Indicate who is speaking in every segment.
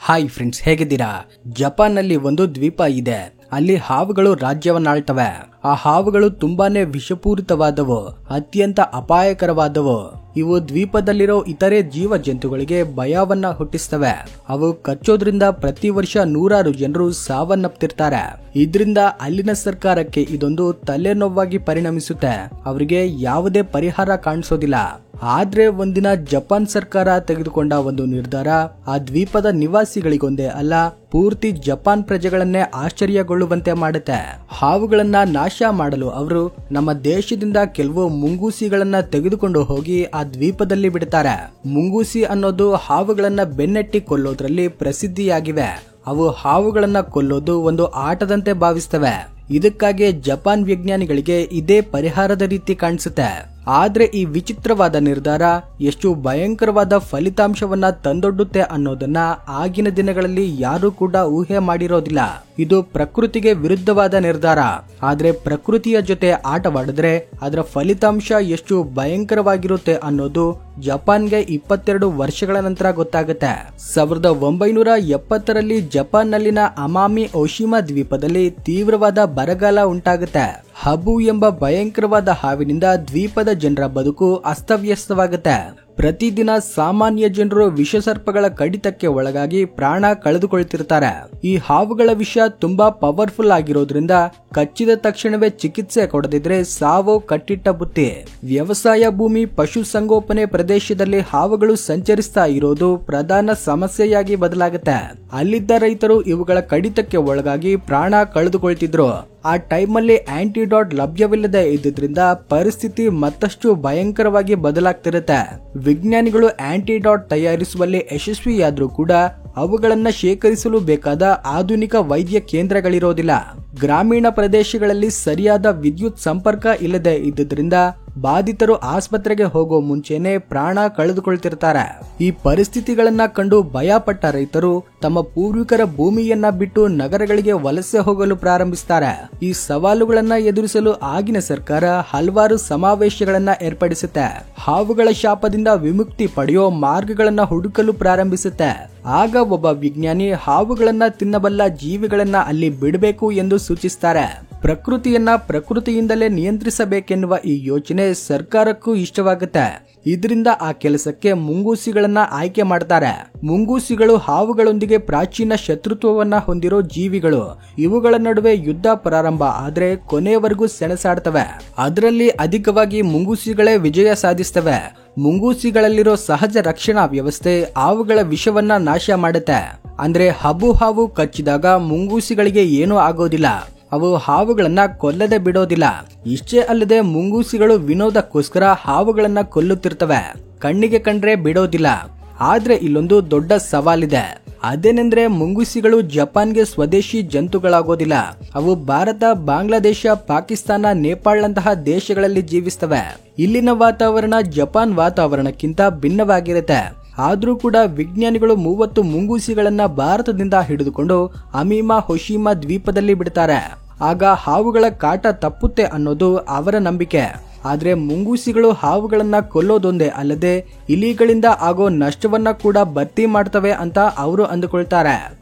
Speaker 1: Hi friends, ಹೇಗಿದ್ದೀರಾ? ಜಪಾನ್ನಲ್ಲಿ ಒಂದು ದ್ವೀಪ ಇದೆ. ಅಲ್ಲಿ ಹಾವುಗಳು ರಾಜ್ಯವನ್ನಾಳ್ತವೆ. ಆ ಹಾವುಗಳು ತುಂಬಾನೇ ವಿಷಪೂರಿತವಾದವು, ಅತ್ಯಂತ ಅಪಾಯಕರವಾದವು. ಇವು ದ್ವೀಪದಲ್ಲಿರೋ ಇತರೆ ಜೀವ ಜಂತುಗಳಿಗೆ ಭಯವನ್ನ ಹುಟ್ಟಿಸ್ತವೆ. ಅವು ಕಚ್ಚೋದ್ರಿಂದ ಪ್ರತಿ ವರ್ಷ ನೂರಾರು ಜನರು ಸಾವನ್ನಪ್ತಿರ್ತಾರೆ. ಇದರಿಂದ ಅಲ್ಲಿನ ಸರ್ಕಾರಕ್ಕೆ ಇದೊಂದು ತಲೆನೋವಾಗಿ ಪರಿಣಮಿಸುತ್ತೆ. ಅವರಿಗೆ ಯಾವುದೇ ಪರಿಹಾರ ಕಾಣಿಸೋದಿಲ್ಲ. ಆದ್ರೆ ಒಂದಿನ ಜಪಾನ್ ಸರ್ಕಾರ ತೆಗೆದುಕೊಂಡ ಒಂದು ನಿರ್ಧಾರ ಆ ದ್ವೀಪದ ನಿವಾಸಿಗಳಿಗೊಂದೇ ಅಲ್ಲ, ಪೂರ್ತಿ ಜಪಾನ್ ಪ್ರಜೆಗಳನ್ನೇ ಆಶ್ಚರ್ಯಗೊಳ್ಳುವಂತೆ ಮಾಡುತ್ತೆ. ಹಾವುಗಳನ್ನ ನಾಶ ಮಾಡಲು ಅವರು ನಮ್ಮ ದೇಶದಿಂದ ಕೆಲವು ಮುಂಗೂಸಿಗಳನ್ನ ತೆಗೆದುಕೊಂಡು ಹೋಗಿ ಆ ದ್ವೀಪದಲ್ಲಿ ಬಿಡ್ತಾರೆ. ಮುಂಗೂಸಿ ಅನ್ನೋದು ಹಾವುಗಳನ್ನ ಬೆನ್ನಟ್ಟಿ ಕೊಲ್ಲೋದ್ರಲ್ಲಿ ಪ್ರಸಿದ್ಧಿಯಾಗಿವೆ. ಅವು ಹಾವುಗಳನ್ನ ಕೊಲ್ಲೋದು ಒಂದು ಆಟದಂತೆ ಭಾವಿಸ್ತವೆ. ಇದಕ್ಕಾಗಿ ಜಪಾನ್ ವಿಜ್ಞಾನಿಗಳಿಗೆ ಇದೇ ಪರಿಹಾರದ ರೀತಿ ಕಾಣಿಸುತ್ತೆ. ಆದ್ರೆ ಈ ವಿಚಿತ್ರವಾದ ನಿರ್ಧಾರ ಎಷ್ಟು ಭಯಂಕರವಾದ ಫಲಿತಾಂಶವನ್ನ ತಂದೊಡ್ಡುತ್ತೆ ಅನ್ನೋದನ್ನ ಆಗಿನ ದಿನಗಳಲ್ಲಿ ಯಾರು ಕೂಡ ಊಹೆ ಮಾಡಿರೋದಿಲ್ಲ. ಇದು ಪ್ರಕೃತಿಗೆ ವಿರುದ್ಧವಾದ ನಿರ್ಧಾರ. ಆದ್ರೆ ಪ್ರಕೃತಿಯ ಜೊತೆ ಆಟವಾಡಿದ್ರೆ ಅದರ ಫಲಿತಾಂಶ ಎಷ್ಟು ಭಯಂಕರವಾಗಿರುತ್ತೆ ಅನ್ನೋದು ಜಪಾನ್ಗೆ 22 ವರ್ಷಗಳ ನಂತರ ಗೊತ್ತಾಗುತ್ತೆ. 1970ರಲ್ಲಿ ಜಪಾನ್ನಲ್ಲಿನ ಅಮಾಮಿ ಓಶಿಮಾ ದ್ವೀಪದಲ್ಲಿ ತೀವ್ರವಾದ ಬರಗಾಲ ಉಂಟಾಗುತ್ತೆ. ಹಬು ಎಂಬ ಭಯಂಕರವಾದ ಹಾವಿನಿಂದ ದ್ವೀಪದ ಜನರ ಬದುಕು ಅಸ್ತವ್ಯಸ್ತವಾಗುತ್ತೆ. ಪ್ರತಿದಿನ ಸಾಮಾನ್ಯ ಜನರು ವಿಷಸರ್ಪಗಳ ಕಡಿತಕ್ಕೆ ಒಳಗಾಗಿ ಪ್ರಾಣ ಕಳೆದುಕೊಳ್ತಿರ್ತಾರೆ. ಈ ಹಾವುಗಳ ವಿಷ ತುಂಬಾ ಪವರ್ಫುಲ್ ಆಗಿರೋದ್ರಿಂದ ಕಚ್ಚಿದ ತಕ್ಷಣವೇ ಚಿಕಿತ್ಸೆ ಕೊಡದಿದ್ರೆ ಸಾವು ಕಟ್ಟಿಟ್ಟ ಬುತ್ತಿ. ವ್ಯವಸಾಯ ಭೂಮಿ, ಪಶು ಸಂಗೋಪನೆ ಪ್ರದೇಶದಲ್ಲಿ ಹಾವುಗಳು ಸಂಚರಿಸ್ತಾ ಇರೋದು ಪ್ರಧಾನ ಸಮಸ್ಯೆಯಾಗಿ ಬದಲಾಗುತ್ತೆ. ಅಲ್ಲಿದ್ದ ರೈತರು ಇವುಗಳ ಕಡಿತಕ್ಕೆ ಒಳಗಾಗಿ ಪ್ರಾಣ ಕಳೆದುಕೊಳ್ತಿದ್ರು. ಆ ಟೈಮಲ್ಲಿ ಆಂಟಿಡಾಟ್ ಲಭ್ಯವಿಲ್ಲದೆ ಇದ್ದಿದ್ರಿಂದ ಪರಿಸ್ಥಿತಿ ಮತ್ತಷ್ಟು ಭಯಂಕರವಾಗಿ ಬದಲಾಗ್ತಿರುತ್ತೆ. ವಿಜ್ಞಾನಿಗಳು ಆಂಟಿಡಾಟ್ ತಯಾರಿಸುವಲ್ಲಿ ಯಶಸ್ವಿಯಾದ್ರೂ ಕೂಡ ಅವುಗಳನ್ನ ಶೇಖರಿಸಲು ಬೇಕಾದ ಆಧುನಿಕ ವೈದ್ಯ ಕೇಂದ್ರಗಳಿರೋದಿಲ್ಲ. ಗ್ರಾಮೀಣ ಪ್ರದೇಶಗಳಲ್ಲಿ ಸರಿಯಾದ ವಿದ್ಯುತ್ ಸಂಪರ್ಕ ಇಲ್ಲದೆ ಇದ್ದುದರಿಂದ ಬಾಧಿತರು ಆಸ್ಪತ್ರೆಗೆ ಹೋಗೋ ಮುಂಚೆನೆ ಪ್ರಾಣ ಕಳೆದುಕೊಳ್ತಿರ್ತಾರೆ. ಈ ಪರಿಸ್ಥಿತಿಗಳನ್ನ ಕಂಡು ಭಯಪಟ್ಟ ರೈತರು ತಮ್ಮ ಪೂರ್ವಿಕರ ಭೂಮಿಯನ್ನ ಬಿಟ್ಟು ನಗರಗಳಿಗೆ ವಲಸೆ ಹೋಗಲು ಪ್ರಾರಂಭಿಸ್ತಾರೆ. ಈ ಸವಾಲುಗಳನ್ನ ಎದುರಿಸಲು ಆಗಿನ ಸರ್ಕಾರ ಹಲವಾರು ಸಮಾವೇಶಗಳನ್ನ ಏರ್ಪಡಿಸುತ್ತೆ. ಹಾವುಗಳ ಶಾಪದಿಂದ ವಿಮುಕ್ತಿ ಪಡೆಯೋ ಮಾರ್ಗಗಳನ್ನ ಹುಡುಕಲು ಪ್ರಾರಂಭಿಸುತ್ತೆ. ಆಗ ಒಬ್ಬ ವಿಜ್ಞಾನಿ ಹಾವುಗಳನ್ನ ತಿನ್ನಬಲ್ಲ ಜೀವಿಗಳನ್ನ ಅಲ್ಲಿ ಬಿಡಬೇಕು ಎಂದು ಸೂಚಿಸ್ತಾರೆ. ಪ್ರಕೃತಿಯನ್ನ ಪ್ರಕೃತಿಯಿಂದಲೇ ನಿಯಂತ್ರಿಸಬೇಕೆನ್ನುವ ಈ ಯೋಚನೆ ಸರ್ಕಾರಕ್ಕೂ ಇಷ್ಟವಾಗುತ್ತೆ. ಇದರಿಂದ ಆ ಕೆಲಸಕ್ಕೆ ಮುಂಗೂಸಿಗಳನ್ನ ಆಯ್ಕೆ ಮಾಡ್ತಾರೆ. ಮುಂಗೂಸಿಗಳು ಹಾವುಗಳೊಂದಿಗೆ ಪ್ರಾಚೀನ ಶತ್ರುತ್ವವನ್ನ ಹೊಂದಿರೋ ಜೀವಿಗಳು. ಇವುಗಳ ನಡುವೆ ಯುದ್ಧ ಪ್ರಾರಂಭ ಆದ್ರೆ ಕೊನೆಯವರೆಗೂ ಸೆಣಸಾಡ್ತವೆ. ಅದರಲ್ಲಿ ಅಧಿಕವಾಗಿ ಮುಂಗೂಸಿಗಳೇ ವಿಜಯ ಸಾಧಿಸ್ತವೆ. ಮುಂಗೂಸಿಗಳಲ್ಲಿರೋ ಸಹಜ ರಕ್ಷಣಾ ವ್ಯವಸ್ಥೆ ಹಾವುಗಳ ವಿಷವನ್ನ ನಾಶ ಮಾಡುತ್ತೆ. ಅಂದ್ರೆ ಹಬು ಹಾವು ಕಚ್ಚಿದಾಗ ಮುಂಗೂಸಿಗಳಿಗೆ ಏನೂ ಆಗೋದಿಲ್ಲ. ಅವು ಹಾವುಗಳನ್ನ ಕೊಲ್ಲದೆ ಬಿಡೋದಿಲ್ಲ. ಇಷ್ಟೇ ಅಲ್ಲದೆ ಮುಂಗೂಸಿಗಳು ವಿನೋದಕ್ಕೋಸ್ಕರ ಹಾವುಗಳನ್ನ ಕೊಲ್ಲುತ್ತಿರ್ತವೆ. ಕಣ್ಣಿಗೆ ಕಂಡ್ರೆ ಬಿಡೋದಿಲ್ಲ. ಆದ್ರೆ ಇಲ್ಲೊಂದು ದೊಡ್ಡ ಸವಾಲಿದೆ. ಅದೇನೆಂದ್ರೆ ಮುಂಗೂಸಿಗಳು ಜಪಾನ್ಗೆ ಸ್ವದೇಶಿ ಜಂತುಗಳಾಗೋದಿಲ್ಲ. ಅವು ಭಾರತ, ಬಾಂಗ್ಲಾದೇಶ, ಪಾಕಿಸ್ತಾನ, ನೇಪಾಳಂತಹ ದೇಶಗಳಲ್ಲಿ ಜೀವಿಸ್ತವೆ. ಇಲ್ಲಿನ ವಾತಾವರಣ ಜಪಾನ್ ವಾತಾವರಣಕ್ಕಿಂತ ಭಿನ್ನವಾಗಿರುತ್ತೆ. ಆದ್ರೂ ಕೂಡ ವಿಜ್ಞಾನಿಗಳು 30 ಮುಂಗೂಸಿಗಳನ್ನ ಭಾರತದಿಂದ ಹಿಡಿದುಕೊಂಡು ಅಮೀಮಾ ಹೊಶಿಮಾ ದ್ವೀಪದಲ್ಲಿ ಬಿಡ್ತಾರೆ. ಆಗ ಹಾವುಗಳ ಕಾಟ ತಪ್ಪುತ್ತೆ ಅನ್ನೋದು ಅವರ ನಂಬಿಕೆ. ಆದ್ರೆ ಮುಂಗೂಸಿಗಳು ಹಾವುಗಳನ್ನ ಕೊಲ್ಲೋದೊಂದೇ ಅಲ್ಲದೆ ಇಲಿಗಳಿಂದ ಆಗೋ ನಷ್ಟವನ್ನ ಕೂಡ ಭರ್ತಿ ಮಾಡ್ತವೆ ಅಂತ ಅವರು ಅಂದುಕೊಳ್ತಾರೆ.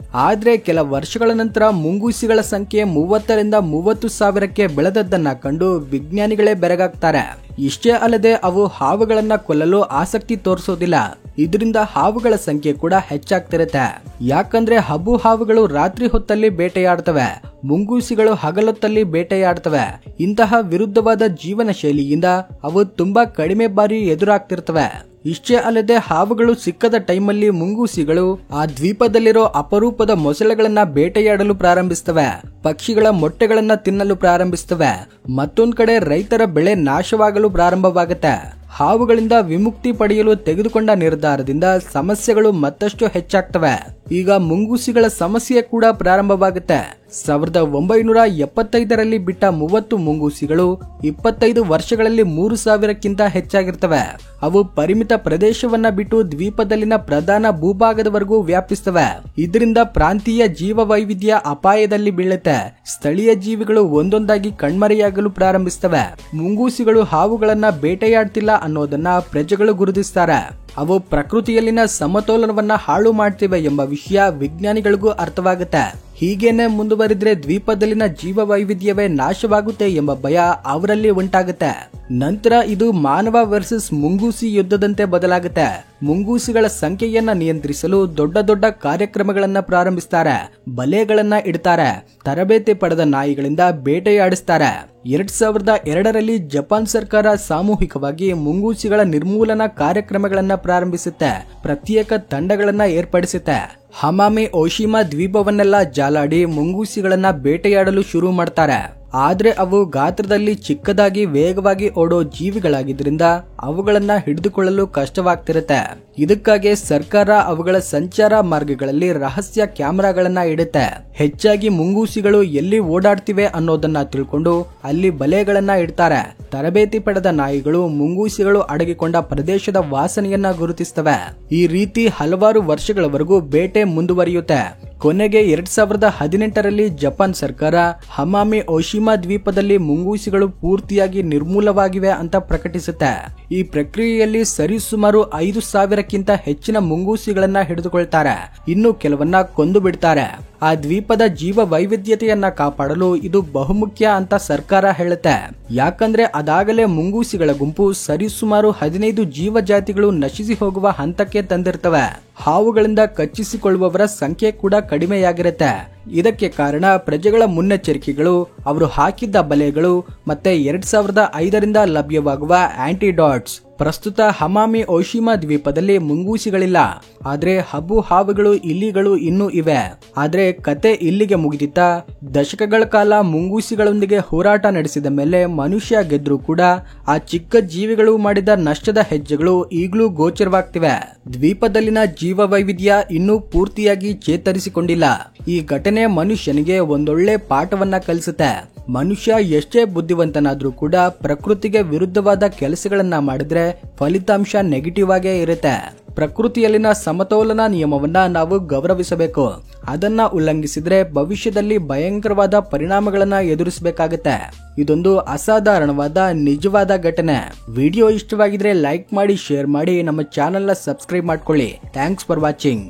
Speaker 1: ಆದ್ರೆ ಕೆಲ ವರ್ಷಗಳ ನಂತರ ಮುಂಗೂಸಿಗಳ ಸಂಖ್ಯೆ 30ರಿಂದ 30,000ಕ್ಕೆ ಬೆಳೆದದ್ದನ್ನ ಕಂಡು ವಿಜ್ಞಾನಿಗಳೇ ಬೆರಗಾಗ್ತಾರೆ. ಇಷ್ಟೇ ಅಲ್ಲದೆ ಅವು ಹಾವುಗಳನ್ನ ಕೊಲ್ಲಲು ಆಸಕ್ತಿ ತೋರಿಸೋದಿಲ್ಲ. ಇದರಿಂದ ಹಾವುಗಳ ಸಂಖ್ಯೆ ಕೂಡ ಹೆಚ್ಚಾಗ್ತಿರುತ್ತೆ. ಯಾಕಂದ್ರೆ ಹಬು ಹಾವುಗಳು ರಾತ್ರಿ ಹೊತ್ತಲ್ಲಿ ಬೇಟೆಯಾಡ್ತವೆ, ಮುಂಗೂಸಿಗಳು ಹಗಲೊತ್ತಲ್ಲಿ ಬೇಟೆಯಾಡ್ತವೆ. ಇಂತಹ ವಿರುದ್ಧವಾದ ಜೀವನ ಶೈಲಿಯಿಂದ ಅವು ತುಂಬಾ ಕಡಿಮೆ ಬಾರಿ ಎದುರಾಗ್ತಿರ್ತವೆ. ಇಷ್ಟೇ ಅಲ್ಲದೆ ಹಾವುಗಳು ಸಿಕ್ಕದ ಟೈಮಲ್ಲಿ ಮುಂಗೂಸಿಗಳು ಆ ದ್ವೀಪದಲ್ಲಿರೋ ಅಪರೂಪದ ಮೊಸಳೆಗಳನ್ನ ಬೇಟೆಯಾಡಲು ಪ್ರಾರಂಭಿಸ್ತವೆ. ಪಕ್ಷಿಗಳ ಮೊಟ್ಟೆಗಳನ್ನ ತಿನ್ನಲು ಪ್ರಾರಂಭಿಸ್ತವೆ. ಮತ್ತೊಂದ್ ಕಡೆ ರೈತರ ಬೆಳೆ ನಾಶವಾಗಲು ಪ್ರಾರಂಭವಾಗುತ್ತೆ. ಹಾವುಗಳಿಂದ ವಿಮುಕ್ತಿ ಪಡೆಯಲು ತೆಗೆದುಕೊಂಡ ನಿರ್ಧಾರದಿಂದ ಸಮಸ್ಯೆಗಳು ಮತ್ತಷ್ಟು ಹೆಚ್ಚಾಗ್ತವೆ. ಈಗ ಮುಂಗೂಸಿಗಳ ಸಮಸ್ಯೆ ಕೂಡ ಪ್ರಾರಂಭವಾಗುತ್ತೆ. 1975ರಲ್ಲಿ ಬಿಟ್ಟ 30 ಮುಂಗೂಸಿಗಳು 25 ವರ್ಷಗಳಲ್ಲಿ 3000ಕ್ಕಿಂತ ಹೆಚ್ಚಾಗಿರ್ತವೆ. ಅವು ಪರಿಮಿತ ಪ್ರದೇಶವನ್ನ ಬಿಟ್ಟು ದ್ವೀಪದಲ್ಲಿನ ಪ್ರಧಾನ ಭೂಭಾಗದವರೆಗೂ ವ್ಯಾಪಿಸ್ತವೆ. ಇದರಿಂದ ಪ್ರಾಂತೀಯ ಜೀವ ವೈವಿಧ್ಯ ಅಪಾಯದಲ್ಲಿ ಬೀಳುತ್ತೆ. ಸ್ಥಳೀಯ ಜೀವಿಗಳು ಒಂದೊಂದಾಗಿ ಕಣ್ಮರೆಯಾಗಲು ಪ್ರಾರಂಭಿಸ್ತವೆ. ಮುಂಗೂಸಿಗಳು ಹಾವುಗಳನ್ನ ಬೇಟೆಯಾಡ್ತಿಲ್ಲ ಅನ್ನೋದನ್ನ ಪ್ರಜೆಗಳು ಗುರುತಿಸ್ತಾರೆ. ಅವು ಪ್ರಕೃತಿಯಲ್ಲಿನ ಸಮತೋಲನವನ್ನ ಹಾಳು ಮಾಡ್ತಿವೆ ಎಂಬ ವಿಷಯ ವಿಜ್ಞಾನಿಗಳಿಗೂ ಅರ್ಥವಾಗುತ್ತೆ. ಹೀಗೇನೆ ಮುಂದುವರಿದ್ರೆ ದ್ವೀಪದಲ್ಲಿನ ಜೀವ ವೈವಿಧ್ಯವೇ ನಾಶವಾಗುತ್ತೆ ಎಂಬ ಭಯ ಅವರಲ್ಲಿ ಉಂಟಾಗುತ್ತೆ. ನಂತರ ಇದು ಮಾನವ ವರ್ಸಸ್ ಮುಂಗೂಸಿ ಯುದ್ಧದಂತೆ ಬದಲಾಗುತ್ತೆ. ಮುಂಗೂಸಿಗಳ ಸಂಖ್ಯೆಯನ್ನ ನಿಯಂತ್ರಿಸಲು ದೊಡ್ಡ ದೊಡ್ಡ ಕಾರ್ಯಕ್ರಮಗಳನ್ನ ಪ್ರಾರಂಭಿಸ್ತಾರೆ, ಬಲೆಗಳನ್ನ ಇಡ್ತಾರೆ, ತರಬೇತಿ ಪಡೆದ ನಾಯಿಗಳಿಂದ ಬೇಟೆಯಾಡಿಸ್ತಾರೆ. 2002ರಲ್ಲಿ ಜಪಾನ್ ಸರ್ಕಾರ ಸಾಮೂಹಿಕವಾಗಿ ಮುಂಗೂಸಿಗಳ ನಿರ್ಮೂಲನಾ ಕಾರ್ಯಕ್ರಮಗಳನ್ನ ಪ್ರಾರಂಭಿಸುತ್ತೆ, ಪ್ರತ್ಯೇಕ ತಂಡಗಳನ್ನ ಏರ್ಪಡಿಸುತ್ತೆ. ಹಮಾಮಿ ಓಶಿಮಾ ದ್ವೀಪವನ್ನೆಲ್ಲ ಜಾಲಾಡಿ ಮುಂಗೂಸಿಗಳನ್ನ ಬೇಟೆಯಾಡಲು ಶುರು ಮಾಡ್ತಾರೆ. ಆದ್ರೆ ಅವು ಗಾತ್ರದಲ್ಲಿ ಚಿಕ್ಕದಾಗಿ ವೇಗವಾಗಿ ಓಡೋ ಜೀವಿಗಳಾಗಿದ್ರಿಂದ ಅವುಗಳನ್ನ ಹಿಡಿದುಕೊಳ್ಳಲು ಕಷ್ಟವಾಗ್ತಿರುತ್ತೆ. ಇದಕ್ಕಾಗಿ ಸರ್ಕಾರ ಅವುಗಳ ಸಂಚಾರ ಮಾರ್ಗಗಳಲ್ಲಿ ರಹಸ್ಯ ಕ್ಯಾಮೆರಾಗಳನ್ನ ಇಡುತ್ತೆ. ಹೆಚ್ಚಾಗಿ ಮುಂಗೂಸಿಗಳು ಎಲ್ಲಿ ಓಡಾಡ್ತಿವೆ ಅನ್ನೋದನ್ನ ತಿಳ್ಕೊಂಡು ಅಲ್ಲಿ ಬಲೆಗಳನ್ನ ಇಡ್ತಾರೆ. ತರಬೇತಿ ಪಡೆದ ನಾಯಿಗಳು ಮುಂಗೂಸಿಗಳು ಅಡಗಿಕೊಂಡ ಪ್ರದೇಶದ ವಾಸನೆಯನ್ನ ಗುರುತಿಸ್ತವೆ. ಈ ರೀತಿ ಹಲವಾರು ವರ್ಷಗಳವರೆಗೂ ಬೇಟೆ ಮುಂದುವರಿಯುತ್ತೆ. ಕೊನೆಗೆ 2018ರಲ್ಲಿ ಜಪಾನ್ ಸರ್ಕಾರ ಹಮಾಮಿ ಓಶಿಮಾ ದ್ವೀಪದಲ್ಲಿ ಮುಂಗೂಸಿಗಳು ಪೂರ್ತಿಯಾಗಿ ನಿರ್ಮೂಲವಾಗಿವೆ ಅಂತ ಪ್ರಕಟಿಸುತ್ತೆ. ಈ ಪ್ರಕ್ರಿಯೆಯಲ್ಲಿ ಸರಿಸುಮಾರು 5,000ಕ್ಕಿಂತ ಹೆಚ್ಚಿನ ಮುಂಗೂಸಿಗಳನ್ನ ಹಿಡಿದುಕೊಳ್ತಾರೆ, ಇನ್ನು ಕೆಲವನ್ನ ಕೊಂದು ಬಿಡ್ತಾರೆ. ಆ ದ್ವೀಪದ ಜೀವ ವೈವಿಧ್ಯತೆಯನ್ನ ಕಾಪಾಡಲು ಇದು ಬಹುಮುಖ್ಯ ಅಂತ ಸರ್ಕಾರ ಹೇಳುತ್ತೆ. ಯಾಕಂದ್ರೆ ಅದಾಗಲೇ ಮುಂಗೂಸಿಗಳ ಗುಂಪು ಸರಿಸುಮಾರು 15 ಜೀವಜಾತಿಗಳು ನಶಿಸಿ ಹೋಗುವ ಹಂತಕ್ಕೆ ತಂದಿರ್ತವೆ. ಹಾವುಗಳಿಂದ ಕಚ್ಚಿಸಿಕೊಳ್ಳುವವರ ಸಂಖ್ಯೆ ಕೂಡ ಕಡಿಮೆಯಾಗಿರುತ್ತೆ. ಇದಕ್ಕೆ ಕಾರಣ ಪ್ರಜೆಗಳ ಮುನ್ನೆಚ್ಚರಿಕೆಗಳು, ಅವರು ಹಾಕಿದ್ದ ಬಲೆಗಳು ಮತ್ತೆ 2005ರಿಂದ ಲಭ್ಯವಾಗುವ ಆಂಟಿಡಾಟ್ಸ್. ಪ್ರಸ್ತುತ ಹಮಾಮಿ ಓಶಿಮಾ ದ್ವೀಪದಲ್ಲಿ ಮುಂಗೂಸಿಗಳಿಲ್ಲ, ಆದ್ರೆ ಹಬ್ಬು ಹಾವುಗಳು, ಇಲಿಗಳು ಇನ್ನೂ ಇವೆ. ಆದ್ರೆ ಕತೆ ಇಲ್ಲಿಗೆ ಮುಗಿದಿತ್ತಾ? ದಶಕಗಳ ಕಾಲ ಮುಂಗೂಸಿಗಳೊಂದಿಗೆ ಹೋರಾಟ ನಡೆಸಿದ ಮೇಲೆ ಮನುಷ್ಯ ಗೆದ್ರೂ ಕೂಡ ಆ ಚಿಕ್ಕ ಜೀವಿಗಳು ಮಾಡಿದ ನಷ್ಟದ ಹೆಜ್ಜೆಗಳು ಈಗಲೂ ಗೋಚರವಾಗ್ತಿವೆ. ದ್ವೀಪದಲ್ಲಿನ ಜೀವ ವೈವಿಧ್ಯ ಇನ್ನೂ ಪೂರ್ತಿಯಾಗಿ ಚೇತರಿಸಿಕೊಂಡಿಲ್ಲ. ಈ ಘಟನೆ ಮನುಷ್ಯನಿಗೆ ಒಂದೊಳ್ಳೆ ಪಾಠವನ್ನ ಕಲಿಸುತ್ತೆ. ಮನುಷ್ಯ ಎಷ್ಟೇ ಬುದ್ಧಿವಂತನಾದ್ರೂ ಕೂಡ ಪ್ರಕೃತಿಗೆ ವಿರುದ್ಧವಾದ ಕೆಲಸಗಳನ್ನ ಮಾಡಿದ್ರೆ ಫಲಿತಾಂಶ ನೆಗೆಟಿವ್ ಆಗೇ ಇರುತ್ತೆ. ಪ್ರಕೃತಿಯಲ್ಲಿನ ಸಮತೋಲನ ನಿಯಮವನ್ನ ನಾವು ಗೌರವಿಸಬೇಕು. ಅದನ್ನ ಉಲ್ಲಂಘಿಸಿದ್ರೆ ಭವಿಷ್ಯದಲ್ಲಿ ಭಯಂಕರವಾದ ಪರಿಣಾಮಗಳನ್ನ ಎದುರಿಸಬೇಕಾಗುತ್ತೆ. ಇದೊಂದು ಅಸಾಧಾರಣವಾದ ನಿಜವಾದ ಘಟನೆ. ವಿಡಿಯೋ ಇಷ್ಟವಾಗಿದ್ರೆ ಲೈಕ್ ಮಾಡಿ, ಶೇರ್ ಮಾಡಿ, ನಮ್ಮ ಚಾನೆಲ್ ನ ಸಬ್ಸ್ಕ್ರೈಬ್ ಮಾಡ್ಕೊಳ್ಳಿ. Thanks for watching.